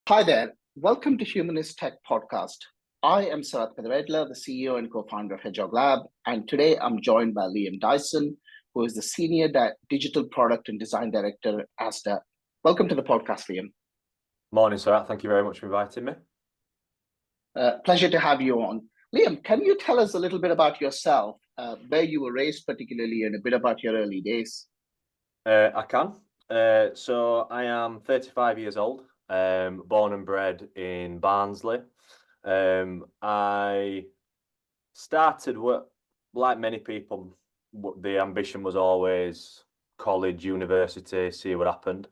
Hi there. Welcome to HumanIsTech podcast. I am Sarat Pediredla, the CEO and co-founder of Hedgehog Lab, and today I'm joined by Liam Dyson, who is the Senior Digital Product and Design Director at Asda. Welcome to the podcast, Liam. Morning, Sarat. Thank you very much for inviting me. Pleasure to have you on. Liam, can you tell us a little bit about yourself, where you were raised particularly, and a bit about your early days? I can. So I am 35 years old, born and bred in Barnsley. I started work like many people. The ambition was always college, university, see what happened.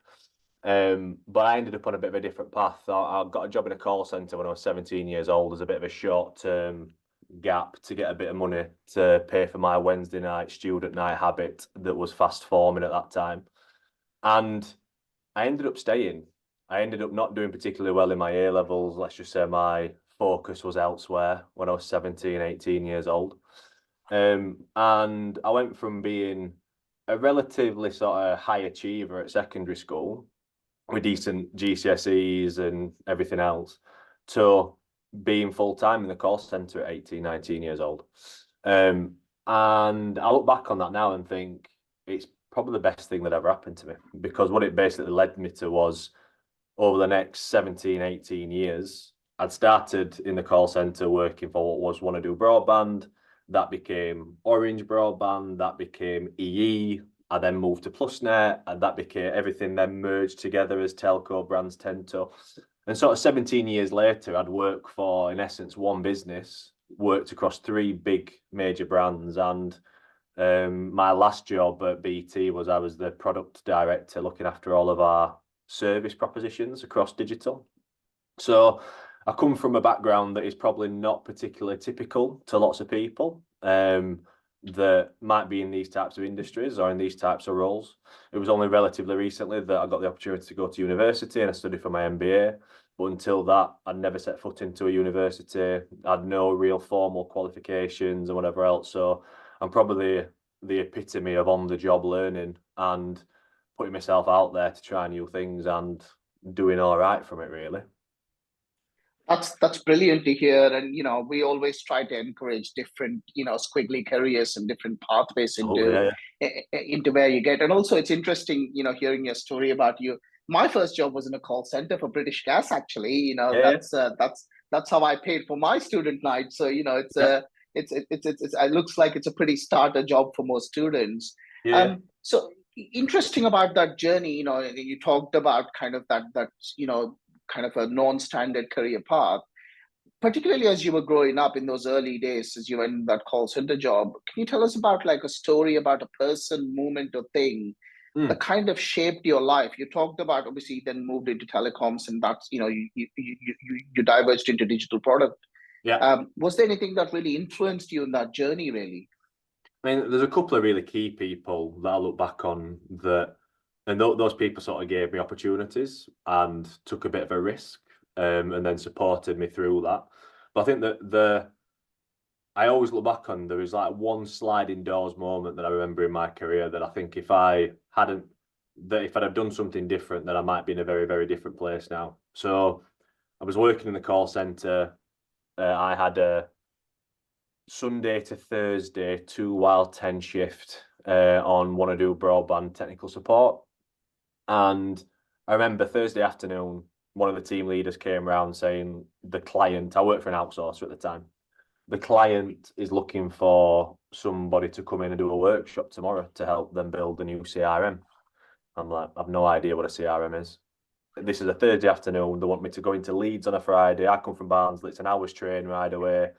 But I ended up on a bit of a different path. I got a job in a call centre when I was 17 years old as a bit of a short-term gap to get a bit of money to pay for my Wednesday night student night habit that was fast forming at that time. And I ended up staying. I ended up not doing particularly well in my A levels. Let's just say my focus was elsewhere when I was 17, 18 years old. And I went from being a relatively sort of high achiever at secondary school with decent GCSEs and everything else to being full-time in the call centre at 18, 19 years old. And I look back on that now and think it's probably the best thing that ever happened to me, because what it basically led me to was over the next 17, 18 years, I'd started in the call centre working for what was Want to Do Broadband. That became Orange Broadband. That became EE. I then moved to Plusnet, and that became everything then merged together as telco brands tend to. And sort of 17 years later, I'd work for, in essence, one business, worked across three big major brands. And my last job at BT was I was the product director looking after all of our service propositions across digital. So I come from a background that is probably not particularly typical to lots of people. That might be in these types of industries or in these types of roles. It was only relatively recently that I got the opportunity to go to university and I studied for my MBA. But until that, I'd never set foot into a university. I had no real formal qualifications and whatever else. So I'm probably the epitome of on-the-job learning and putting myself out there to try new things and doing all right from it, really. That's brilliant to hear. And we always try to encourage different, squiggly careers and different pathways into where you get. And also it's interesting, hearing your story about you. My first job was in a call center for British Gas, actually. That's how I paid for my student night. So, it looks like it's a pretty starter job for most students. So interesting about that journey, you talked about kind of that kind of a non-standard career path, particularly as you were growing up in those early days, as you went in that call center job. Can you tell us about like a story about a person, moment, or thing that kind of shaped your life? You talked about, obviously, then moved into telecoms, and that's you diverged into digital product. Was there anything that really influenced you in that journey, really? I mean, there's a couple of really key people that I look back on that, and those people sort of gave me opportunities and took a bit of a risk, and then supported me through that. But I think that I always look back on, there was like one sliding doors moment that I remember in my career that I think if I'd have done something different, then I might be in a very, very different place now. So I was working in the call centre. I had a Sunday to Thursday 2 while 10 shift on Want to Do Broadband technical support. And I remember Thursday afternoon, one of the team leaders came around saying the client, I worked for an outsourcer at the time, the client is looking for somebody to come in and do a workshop tomorrow to help them build a new CRM. I'm like, I've no idea what a CRM is. This is a Thursday afternoon. They want me to go into Leeds on a Friday. I come from Barnsley. It's an hour's train ride away.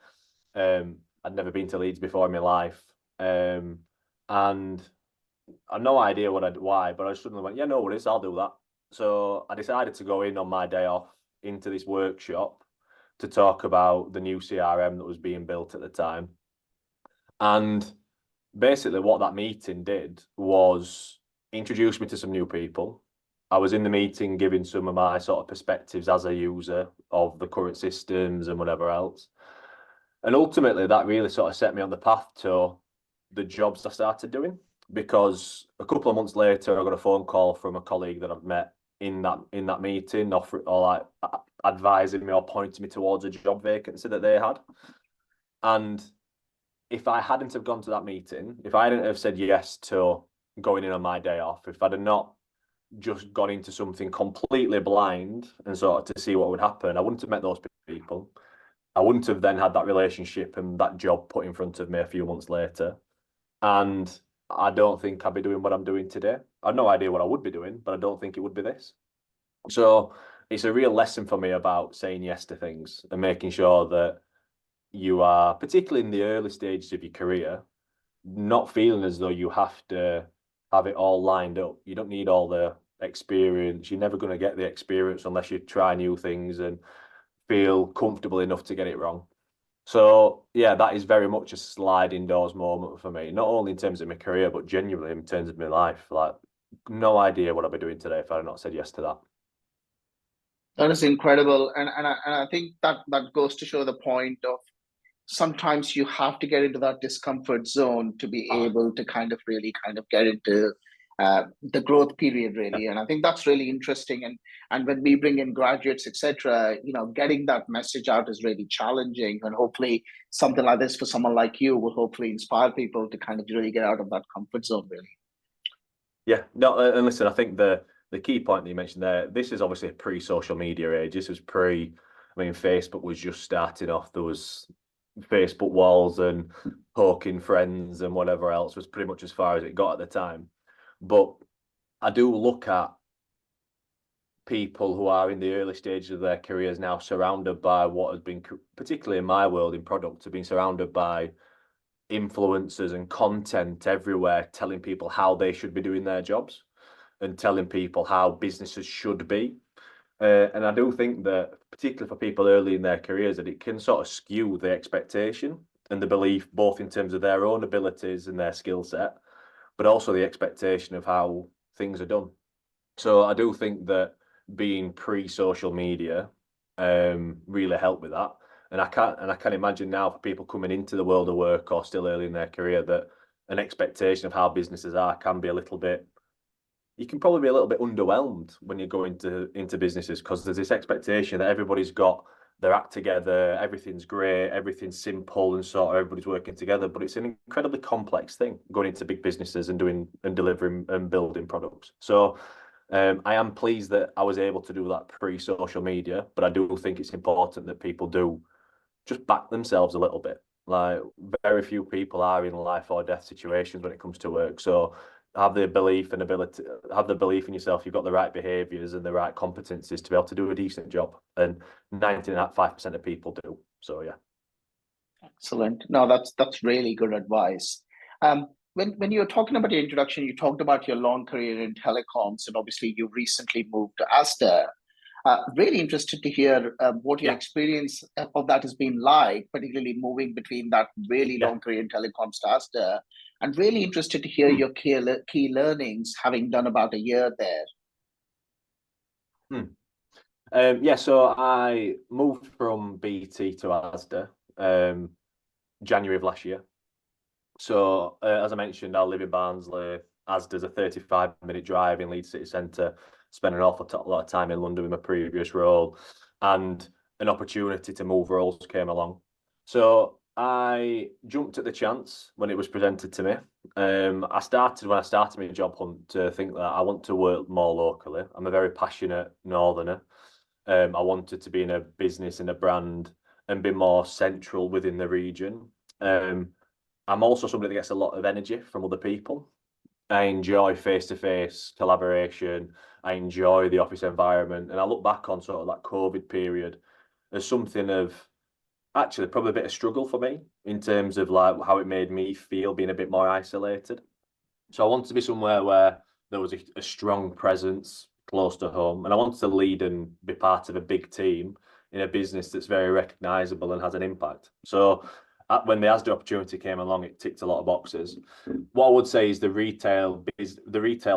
I'd never been to Leeds before in my life. And I had no idea why, but I suddenly went, yeah, no worries, I'll do that. So I decided to go in on my day off into this workshop to talk about the new CRM that was being built at the time. And basically what that meeting did was introduce me to some new people. I was in the meeting giving some of my sort of perspectives as a user of the current systems and whatever else. And ultimately that really sort of set me on the path to the jobs I started doing, because a couple of months later I got a phone call from a colleague that I've met in that meeting, advising me or pointing me towards a job vacancy that they had. And if I hadn't have gone to that meeting, if I hadn't have said yes to going in on my day off, if I'd have not just gone into something completely blind and sort of to see what would happen, I wouldn't have met those people. I wouldn't have then had that relationship and that job put in front of me a few months later. And I don't think I'd be doing what I'm doing today. I had no idea what I would be doing, but I don't think it would be this. So it's a real lesson for me about saying yes to things and making sure that you are, particularly in the early stages of your career, not feeling as though you have to have it all lined up. You don't need all the experience. You're never going to get the experience unless you try new things and feel comfortable enough to get it wrong. So yeah, that is very much a sliding doors moment for me, not only in terms of my career, but genuinely in terms of my life. Like, no idea what I'd be doing today if I had not said yes to that. That is incredible, and I think that goes to show the point of sometimes you have to get into that discomfort zone to be able to kind of really kind of get into the growth period really. And I think that's really interesting. And when we bring in graduates, etc., getting that message out is really challenging. And hopefully something like this for someone like you will hopefully inspire people to kind of really get out of that comfort zone really. Yeah, no, and listen, I think the key point that you mentioned there, this is obviously a pre-social media age. This was Facebook was just starting off. There was Facebook walls and poking friends and whatever else was pretty much as far as it got at the time. But I do look at people who are in the early stages of their careers now surrounded by what has been, particularly in my world in product, have been surrounded by influencers and content everywhere telling people how they should be doing their jobs and telling people how businesses should be. And I do think that, particularly for people early in their careers, that it can sort of skew the expectation and the belief, both in terms of their own abilities and their skill set, but also the expectation of how things are done. So I do think that being pre-social media really helped with that. And I can imagine now for people coming into the world of work or still early in their career that an expectation of how businesses are can be a little bit, you can probably be a little bit underwhelmed when you go into businesses because there's this expectation that everybody's got their act together, everything's great, everything's simple and sort of everybody's working together. But it's an incredibly complex thing going into big businesses and doing and delivering and building products. So I am pleased that I was able to do that pre-social media, but I do think it's important that people do just back themselves a little bit. Like, very few people are in life or death situations when it comes to work. So have the belief and ability, have the belief in yourself. You've got the right behaviours and the right competencies to be able to do a decent job. And 95% of people do. So yeah. Excellent. No, that's really good advice. When you were talking about your introduction, you talked about your long career in telecoms, and obviously you recently moved to Asda. Really interested to hear what your experience of that has been like, particularly moving between that really long career in telecoms to Asda, and really interested to hear your key learnings, having done about a year there. So I moved from BT to Asda January of last year. So as I mentioned, I live in Barnsley. Asda's a 35-minute drive in Leeds city centre. Spent an awful lot of time in London with my previous role, and an opportunity to move roles came along. So I jumped at the chance when it was presented to me. When I started my job hunt to think that I want to work more locally. I'm a very passionate northerner. I wanted to be in a business and a brand and be more central within the region. I'm also somebody that gets a lot of energy from other people. I enjoy face-to-face collaboration. I enjoy the office environment. And I look back on sort of that COVID period as something of actually probably a bit of struggle for me in terms of like how it made me feel being a bit more isolated. So I wanted to be somewhere where there was a strong presence close to home. And I wanted to lead and be part of a big team in a business that's very recognizable and has an impact. So when the Asda opportunity came along, it ticked a lot of boxes. What I would say is the retail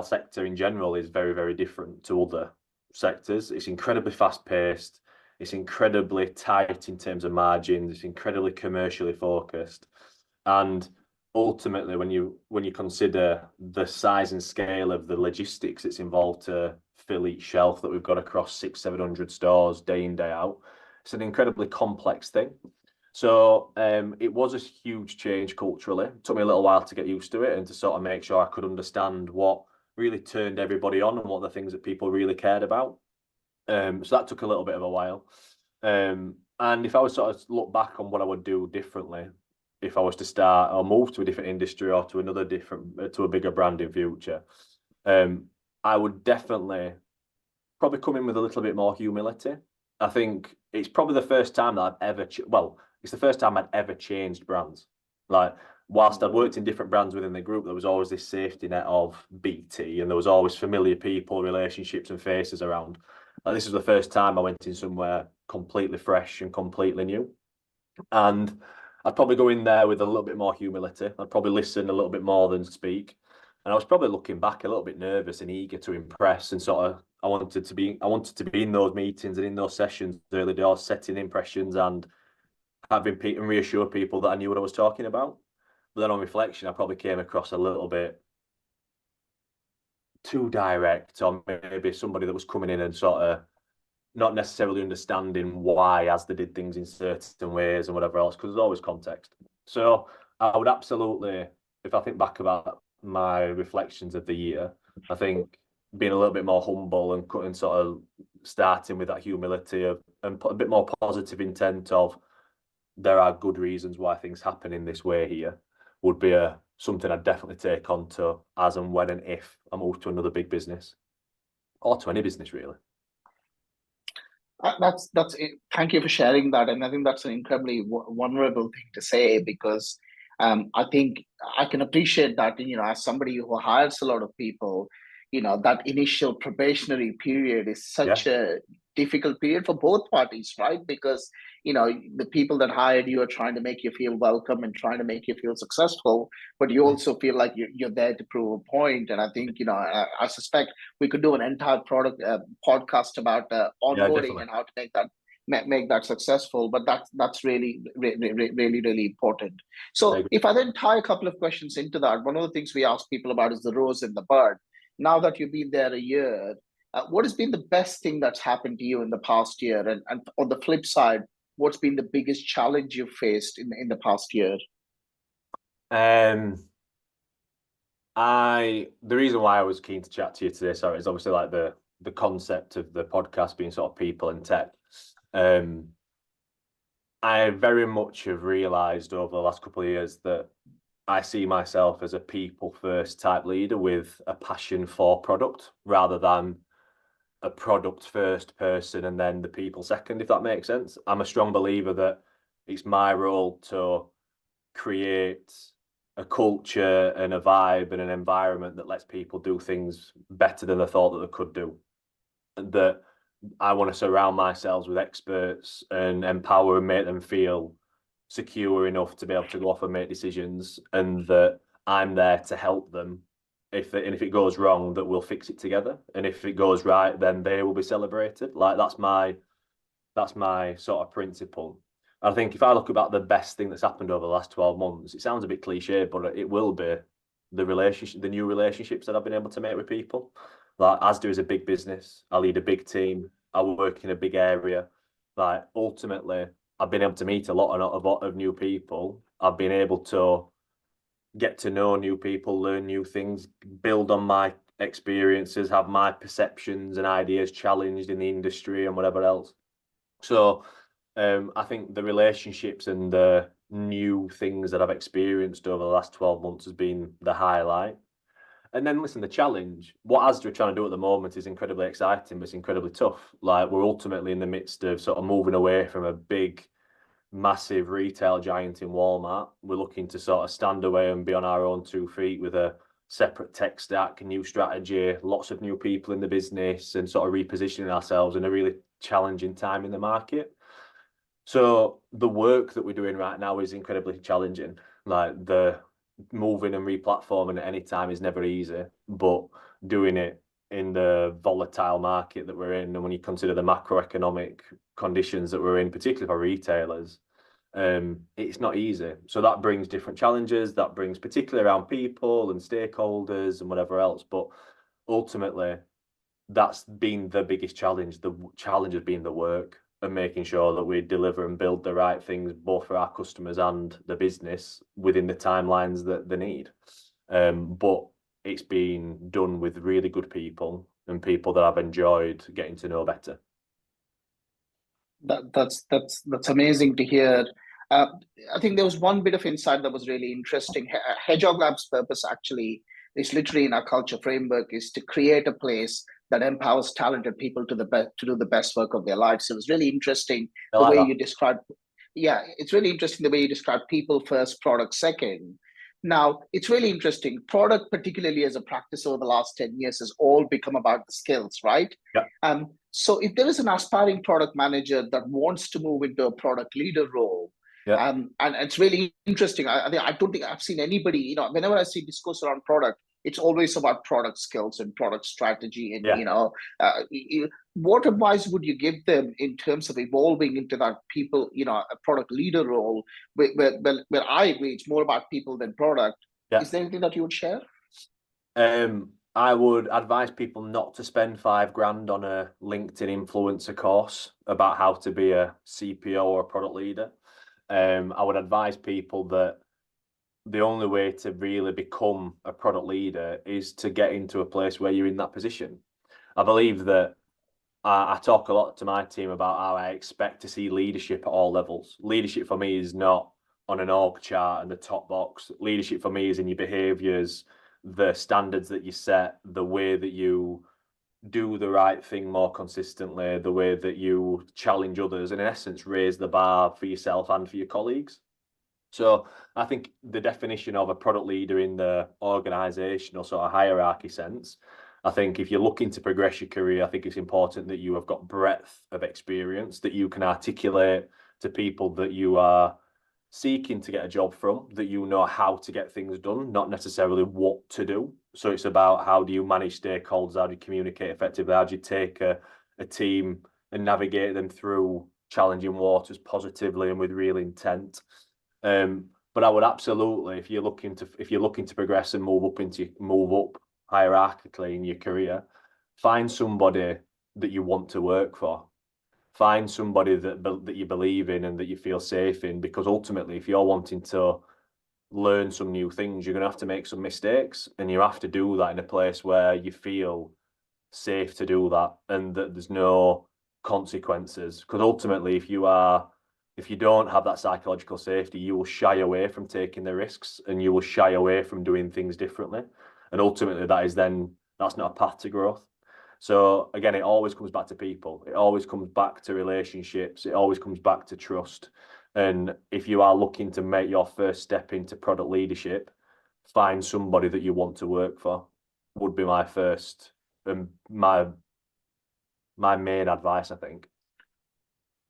sector in general is very, very different to other sectors. It's incredibly fast paced. It's incredibly tight in terms of margins. It's incredibly commercially focused. And ultimately, when you consider the size and scale of the logistics it's involved to fill each shelf that we've got across 600-700 stores day in, day out. It's an incredibly complex thing. So it was a huge change culturally. It took me a little while to get used to it and to sort of make sure I could understand what really turned everybody on and what the things that people really cared about. So that took a little bit of a while. And if I was sort of look back on what I would do differently, if I was to start or move to a different industry or to another different, to a bigger brand in future, I would definitely probably come in with a little bit more humility. I think it's probably the first time that I've ever, it's the first time I'd ever changed brands. Like, whilst I'd worked in different brands within the group, there was always this safety net of BT, and there was always familiar people, relationships, and faces around. Like, this was the first time I went in somewhere completely fresh and completely new. And I'd probably go in there with a little bit more humility. I'd probably listen a little bit more than speak. And I was probably looking back a little bit nervous and eager to impress, and sort of I wanted to be in those meetings and in those sessions early doors, setting impressions and having and reassure people that I knew what I was talking about. But then on reflection, I probably came across a little bit too direct, or maybe somebody that was coming in and sort of not necessarily understanding why Asda did things in certain ways and whatever else, because there's always context. So I would absolutely, if I think back about my reflections of the year, I think being a little bit more humble and sort of starting with that humility of, and put a bit more positive intent of, there are good reasons why things happen in this way here, would be something I'd definitely take on to as and when and if I move to another big business, or to any business really. That's it. Thank you for sharing that, and I think that's an incredibly vulnerable thing to say, because I think I can appreciate that. As somebody who hires a lot of people, that initial probationary period is such a difficult period for both parties, right? Because the people that hired you are trying to make you feel welcome and trying to make you feel successful, but you also feel like you're there to prove a point. And I think I suspect we could do an entire podcast about onboarding and how to make that successful. But that's really really important. So if I then tie a couple of questions into that, one of the things we ask people about is the rose and the bud. Now that you've been there a year, what has been the best thing that's happened to you in the past year? And on the flip side, what's been the biggest challenge you've faced in the past year? The reason why I was keen to chat to you today, sorry, is obviously like the concept of the podcast being sort of people and tech. I very much have realised over the last couple of years that I see myself as a people first type leader with a passion for product, rather than a product first person and then the people second, if that makes sense. I'm a strong believer that it's my role to create a culture and a vibe and an environment that lets people do things better than they thought that they could do. That I want to surround myself with experts and empower and make them feel secure enough to be able to go off and make decisions, and that I'm there to help them. If it goes wrong, that we'll fix it together, and if it goes right, then they will be celebrated. Like, that's my sort of principle. I think if I look about the best thing that's happened over the last 12 months, it sounds a bit cliche, but it will be the new relationships that I've been able to make with people. Like, Asda is a big business. I lead a big team. I work in a big area. Like, ultimately, I've been able to meet a lot of new people. I've been able to get to know new people, learn new things, build on my experiences, have my perceptions and ideas challenged in the industry and whatever else. So I think the relationships and the new things that I've experienced over the last 12 months has been the highlight. And then listen, the challenge, what Asda are trying to do at the moment is incredibly exciting, but it's incredibly tough. Like, we're ultimately in the midst of sort of moving away from a big, massive retail giant in Walmart. We're looking to sort of stand away and be on our own 2 feet with a separate tech stack, new strategy, lots of new people in the business, and sort of repositioning ourselves in a really challenging time in the market. So the work that we're doing right now is incredibly challenging. Like, the moving and replatforming at any time is never easy, but doing it in the volatile market that we're in, and when you consider the macroeconomic conditions that we're in, particularly for retailers, it's not easy. So that brings different challenges. That brings particularly around people and stakeholders and whatever else. But ultimately, that's been the biggest challenge. The challenge has been the work and making sure that we deliver and build the right things both for our customers and the business within the timelines that they need. But it's been done with really good people and people that I've enjoyed getting to know better. That's amazing to hear. Uh, I think there was one bit of insight that was really interesting. Hedgehog Lab's purpose actually is literally in our culture framework is to create a place that empowers talented people to do the best work of their lives. So it was really interesting I the like way that. you described. Yeah, it's really interesting the way you describe people first, product second. Now, it's really interesting. Product, particularly as a practice over the last 10 years, has all become about the skills, right? Yeah. So if there is an aspiring product manager that wants to move into a product leader role, Yeah. and it's really interesting. I don't think I've seen anybody, whenever I see discourse around product, it's always about product skills and product strategy. And, Yeah. what advice would you give them in terms of evolving into that people, a product leader role where I agree it's more about people than product? Yeah. Is there anything that you would share? I would advise people not to spend $5,000 on a LinkedIn influencer course about how to be a CPO or a product leader. I would advise people that the only way to really become a product leader is to get into a place where you're in that position. I believe that I talk a lot to my team about how I expect to see leadership at all levels. Leadership for me is not on an org chart and the top box. Leadership for me is in your behaviors, the standards that you set, the way that you do the right thing more consistently, the way that you challenge others, and in essence, raise the bar for yourself and for your colleagues. So I think the definition of a product leader in the organizational sort of hierarchy sense, I think if you're looking to progress your career, I think it's important that you have got breadth of experience that you can articulate to people that you are seeking to get a job from, that you know how to get things done, not necessarily what to do. So it's about how do you manage stakeholders, how do you communicate effectively, how do you take a team and navigate them through challenging waters positively and with real intent. But I would absolutely, if you're looking to progress and move up hierarchically in your career, find somebody that you want to work for. Find somebody that you believe in and that you feel safe in, because ultimately, if you're wanting to learn some new things, you're going to have to make some mistakes, and you have to do that in a place where you feel safe to do that and that there's no consequences. Because ultimately, if you don't have that psychological safety, you will shy away from taking the risks and you will shy away from doing things differently. And ultimately, that's not a path to growth. So again, it always comes back to people. It always comes back to relationships. It always comes back to trust. And if you are looking to make your first step into product leadership, find somebody that you want to work for, would be my first and my main advice, I think.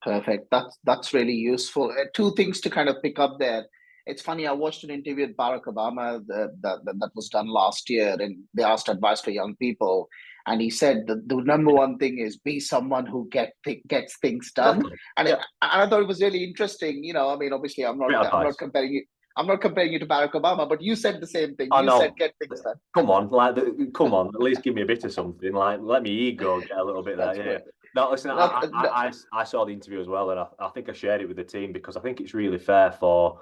Perfect. That's really useful. Two things to kind of pick up there. It's funny. I watched an interview with Barack Obama that was done last year, and they asked advice for young people, and he said the number one thing is be someone who gets things done. Exactly. And, Yeah. and I thought it was really interesting. I mean, obviously, Great I'm not advice. comparing you. I'm not comparing you to Barack Obama, but you said the same thing. I You said know. get things done. Come on, come on. At least give me a bit of something. Like, let me ego get a little bit there. That's Yeah. great. No, listen. That, that, I saw the interview as well, and I think I shared it with the team because I think it's really fair for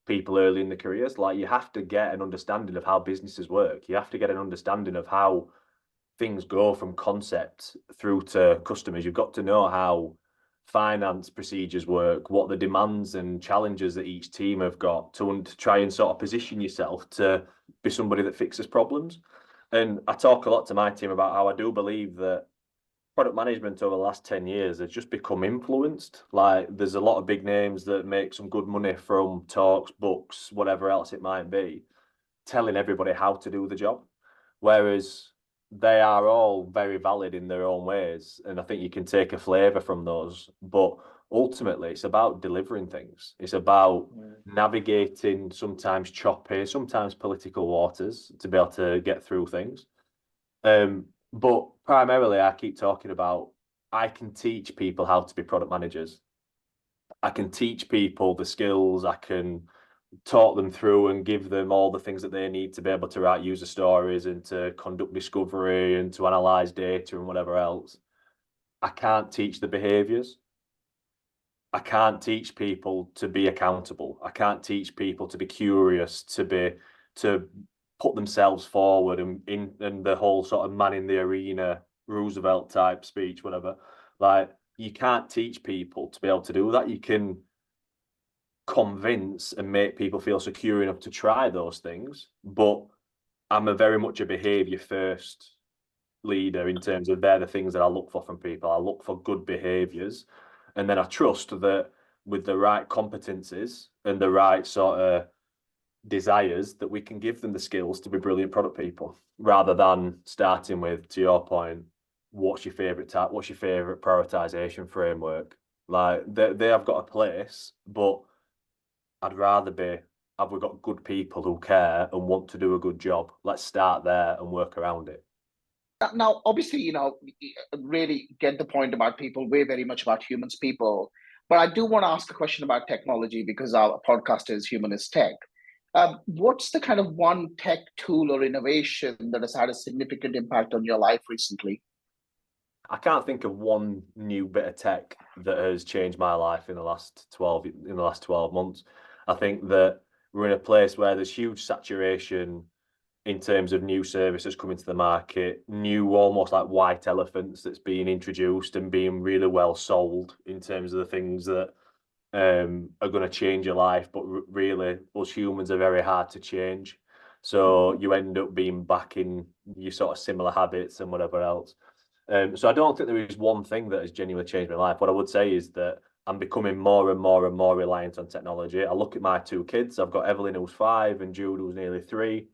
people early in the careers. Like, you have to get an understanding of how businesses work. You have to get an understanding of how things go from concept through to customers. You've got to know how finance procedures work, what the demands and challenges that each team have got to try and sort of position yourself to be somebody that fixes problems. And I talk a lot to my team about how I do believe that product management over the last 10 years has just become influenced. Like, there's a lot of big names that make some good money from talks, books, whatever else it might be, telling everybody how to do the job. Whereas they are all very valid in their own ways. And I think you can take a flavour from those. But ultimately, it's about delivering things. It's about navigating sometimes choppy, sometimes political waters to be able to get through things. But primarily, I keep talking about I can teach people how to be product managers. I can teach people the skills. I can talk them through and give them all the things that they need to be able to write user stories and to conduct discovery and to analyze data and whatever else. I can't teach the behaviors. I can't teach people to be accountable. I can't teach people to be curious, to put themselves forward and in the whole sort of man in the arena, Roosevelt type speech, whatever. Like, you can't teach people to be able to do that. You can convince and make people feel secure enough to try those things, but I'm very much a behavior first leader in terms of they're the things that I look for from people. I look for good behaviors, and then I trust that with the right competencies and the right sort of desires, that we can give them the skills to be brilliant product people, rather than starting with, to your point, what's your favorite type, what's your favorite prioritization framework. Like, they have got a place, but I'd rather be, have we got good people who care and want to do a good job? Let's start there and work around it. Now, obviously, really get the point about people. We're very much about humans, people. But I do want to ask a question about technology because our podcast is HumanIsTech. What's the kind of one tech tool or innovation that has had a significant impact on your life recently? I can't think of one new bit of tech that has changed my life in the last 12 months. I think that we're in a place where there's huge saturation in terms of new services coming to the market, new almost like white elephants that's being introduced and being really well sold in terms of the things that are going to change your life. But really, us humans are very hard to change. So you end up being back in your sort of similar habits and whatever else. So I don't think there is one thing that has genuinely changed my life. What I would say is that I'm becoming more and more and more reliant on technology. I look at my two kids. I've got Evelyn, who's 5, and Jude, who's nearly 3,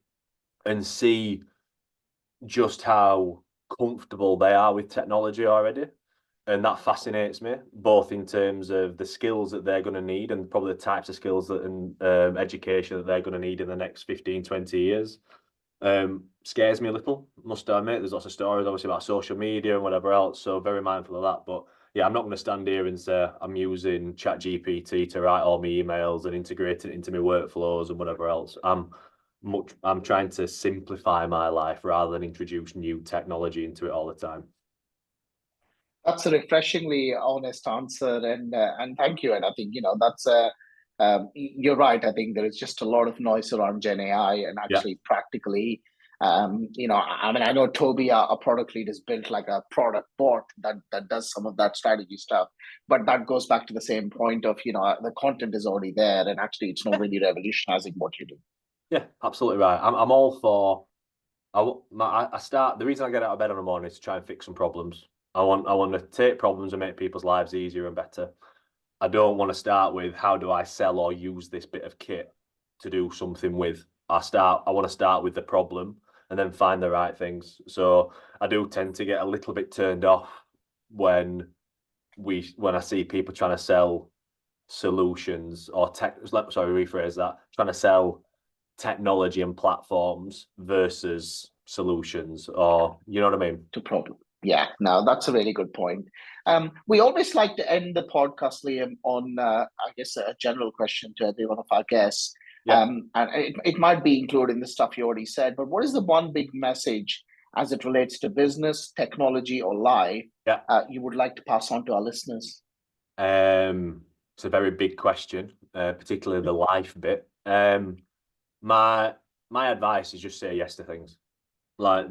and see just how comfortable they are with technology already. And that fascinates me, both in terms of the skills that they're going to need and probably the types of skills that and education that they're going to need in the next 15, 20 years. Scares me a little, must admit. There's lots of stories obviously about social media and whatever else, so very mindful of that. But yeah, I'm not going to stand here and say I'm using ChatGPT to write all my emails and integrate it into my workflows and whatever else. I'm trying to simplify my life rather than introduce new technology into it all the time. That's a refreshingly honest answer, and thank you. And I think that's you're right. I think there is just a lot of noise around Gen AI, and Yeah. actually, practically, I mean, I know Toby, our product lead, has built like a product bot that does some of that strategy stuff, but that goes back to the same point of the content is already there, and actually, it's not really revolutionizing what you do. Yeah, absolutely right. I'm all for. I start. The reason I get out of bed in the morning is to try and fix some problems. I want to take problems and make people's lives easier and better. I don't want to start with how do I sell or use this bit of kit to do something with. I want to start with the problem and then find the right things. So I do tend to get a little bit turned off when I see people trying to sell solutions or rephrase that, trying to sell technology and platforms versus solutions, or you know what I mean? To problem. Yeah, no, that's a really good point. We always like to end the podcast, Liam, on I guess a general question to every one of our guests. Yeah. And it might be including the stuff you already said, but what is the one big message as it relates to business, technology, or life Yeah. You would like to pass on to our listeners? It's a very big question, particularly the life bit. My advice is just say yes to things. Like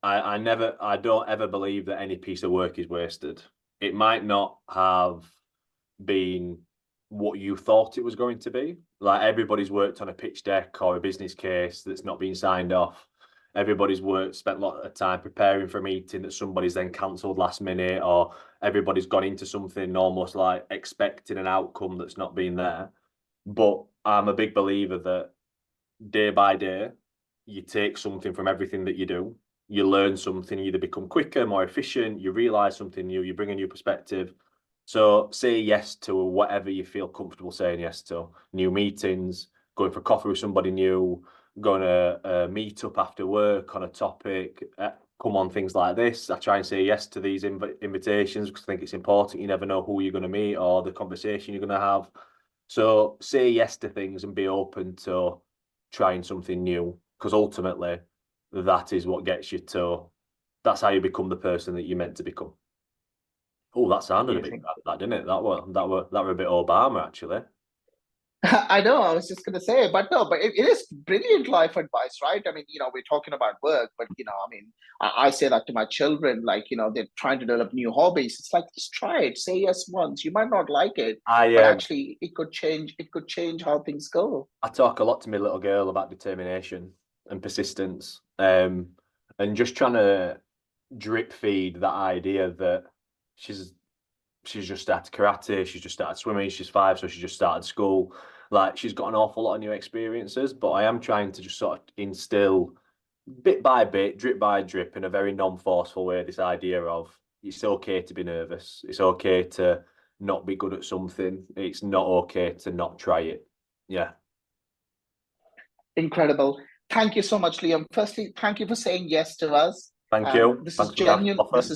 I don't ever believe that any piece of work is wasted. It might not have been what you thought it was going to be. Like, everybody's worked on a pitch deck or a business case that's not been signed off. Everybody's spent a lot of time preparing for a meeting that somebody's then cancelled last minute, or everybody's gone into something almost like expecting an outcome that's not been there. But I'm a big believer that day by day, you take something from everything that you do. You learn something, you either become quicker, more efficient, you realize something new, you bring a new perspective. So say yes to whatever you feel comfortable saying yes to. New meetings, going for coffee with somebody new, going to meet up after work on a topic, come on things like this. I try and say yes to these invitations because I think it's important. You never know who you're going to meet or the conversation you're going to have. So say yes to things and be open to trying something new, because ultimately that is what gets you to. That's how you become the person that you're meant to become. Oh, that sounded a bit Amazing. that didn't it? That were a bit Obama actually. I know, I was just going to say, but no, but it is brilliant life advice, right? I mean, we're talking about work, but, I mean, I say that to my children, like, they're trying to develop new hobbies. It's like, just try it, say yes once. You might not like it, but I actually it could change how things go. I talk a lot to my little girl about determination and persistence, and just trying to drip feed that idea that she's she's just started karate, she's just started swimming, she's 5, so she just started school. Like she's got an awful lot of new experiences, but I am trying to just sort of instill bit by bit, drip by drip, in a very non-forceful way, this idea of it's okay to be nervous, it's okay to not be good at something, it's not okay to not try it. Yeah. Incredible. Thank you so much, Liam. Firstly, thank you for saying yes to us. Thank you. This is Thanks for the genuine. offer.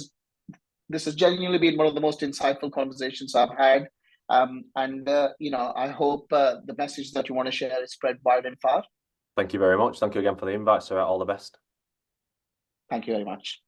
This has genuinely been one of the most insightful conversations I've had. And I hope the message that you want to share is spread wide and far. Thank you very much. Thank you again for the invite, sir. All the best. Thank you very much.